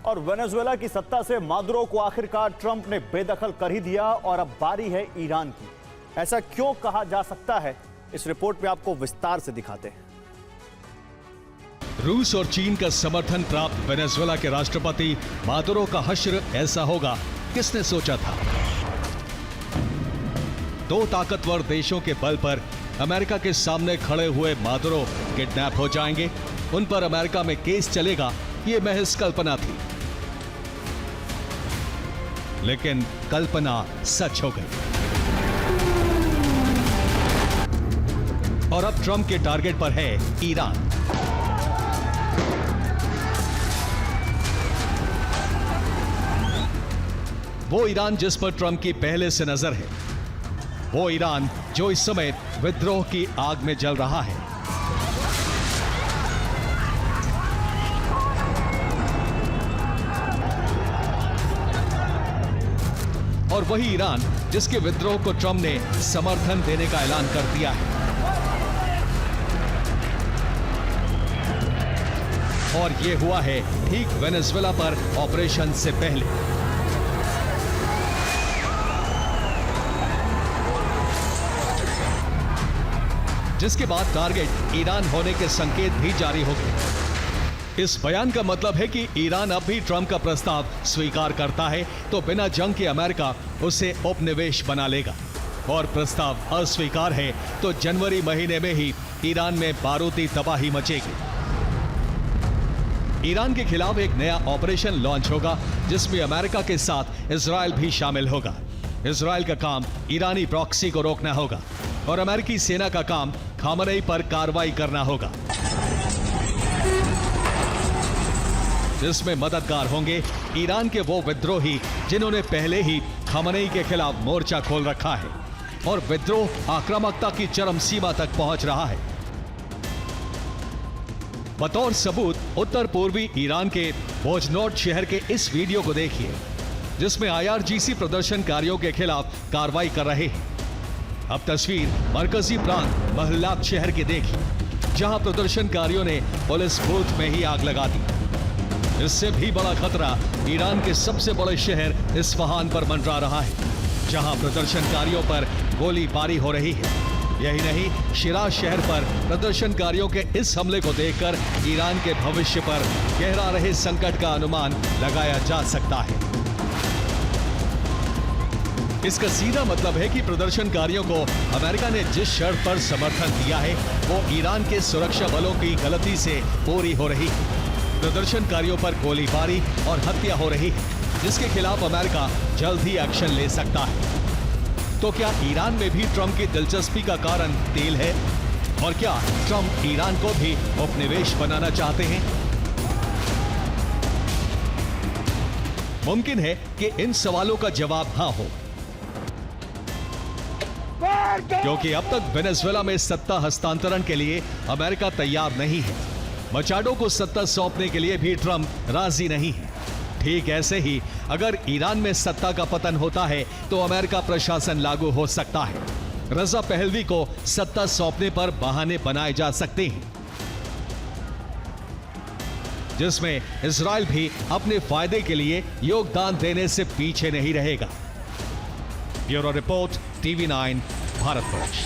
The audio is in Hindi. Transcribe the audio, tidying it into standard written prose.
और वेनेजुएला की सत्ता से मादुरो को आखिरकार ट्रंप ने बेदखल कर ही दिया और अब बारी है ईरान की। ऐसा क्यों कहा जा सकता है, इस रिपोर्ट में आपको विस्तार से दिखाते हैं। रूस और चीन का समर्थन प्राप्त वेनेजुएला के राष्ट्रपति मादुरो का हश्र ऐसा होगा, किसने सोचा था। दो ताकतवर देशों के बल पर अमेरिका के सामने खड़े हुए मादुरो किडनैप हो जाएंगे, उन पर अमेरिका में केस चलेगा, ये महज कल्पना थी। लेकिन कल्पना सच हो गई और अब ट्रंप के टारगेट पर है ईरान। वो ईरान जिस पर ट्रंप की पहले से नजर है, वो ईरान जो इस समय विद्रोह की आग में जल रहा है। और वही ईरान जिसके विद्रोह को ट्रंप ने समर्थन देने का ऐलान कर दिया है। और यह हुआ है ठीक वेनेजुएला पर ऑपरेशन से पहले। जिसके बाद टारगेट ईरान होने के संकेत भी जारी हो गए। इस बयान का मतलब है कि ईरान अब भी ट्रंप का प्रस्ताव स्वीकार करता है तो बिना जंग के अमेरिका उसे उपनिवेश बना लेगा, और प्रस्ताव अस्वीकार है तो जनवरी महीने में ही ईरान में बारूदी तबाही मचेगी। ईरान के खिलाफ एक नया ऑपरेशन लॉन्च होगा जिसमें अमेरिका के साथ इजराइल भी शामिल होगा। इजराइल का काम ईरानी प्रॉक्सी को रोकना होगा और अमेरिकी सेना का काम खामनेई पर कार्रवाई करना होगा, जिसमें मददगार होंगे ईरान के वो विद्रोही जिन्होंने पहले ही खामनेई के खिलाफ मोर्चा खोल रखा है और विद्रोह आक्रामकता की चरम सीमा तक पहुंच रहा है। बतौर सबूत उत्तर पूर्वी ईरान के बोजनोट शहर के इस वीडियो को देखिए, जिसमें IRGC प्रदर्शनकारियों के खिलाफ कार्रवाई कर रहे हैं। अब तस्वीर मरकजी प्रांत महलात शहर की देखिए, जहां प्रदर्शनकारियों ने पुलिस बूथ में ही आग लगा दी। इससे भी बड़ा खतरा ईरान के सबसे बड़े शहर इस्फहान पर मंडरा रहा है, जहां प्रदर्शनकारियों पर गोलीबारी हो रही है। यही नहीं, शिराज शहर पर प्रदर्शनकारियों के इस हमले को देखकर ईरान के भविष्य पर गहरा रहे संकट का अनुमान लगाया जा सकता है। इसका सीधा मतलब है कि प्रदर्शनकारियों को अमेरिका ने जिस शर्त पर समर्थन दिया है वो ईरान के सुरक्षा बलों की गलती से पूरी हो रही है। प्रदर्शनकारियों पर गोलीबारी और हत्या हो रही है, जिसके खिलाफ अमेरिका जल्द ही एक्शन ले सकता है। तो क्या ईरान में भी ट्रंप की दिलचस्पी का कारण तेल है? और क्या ट्रंप ईरान को भी उपनिवेश बनाना चाहते हैं? मुमकिन है कि इन सवालों का जवाब हां हो, क्योंकि अब तक वेनेजुएला में सत्ता हस्तांतरण के लिए अमेरिका तैयार नहीं है। मचाडो को सत्ता सौंपने के लिए भी ट्रंप राजी नहीं है। ठीक ऐसे ही अगर ईरान में सत्ता का पतन होता है तो अमेरिका प्रशासन लागू हो सकता है। रजा पहलवी को सत्ता सौंपने पर बहाने बनाए जा सकते हैं, जिसमें इजराइल भी अपने फायदे के लिए योगदान देने से पीछे नहीं रहेगा। Bureau report, TV9 Bharatvarsh.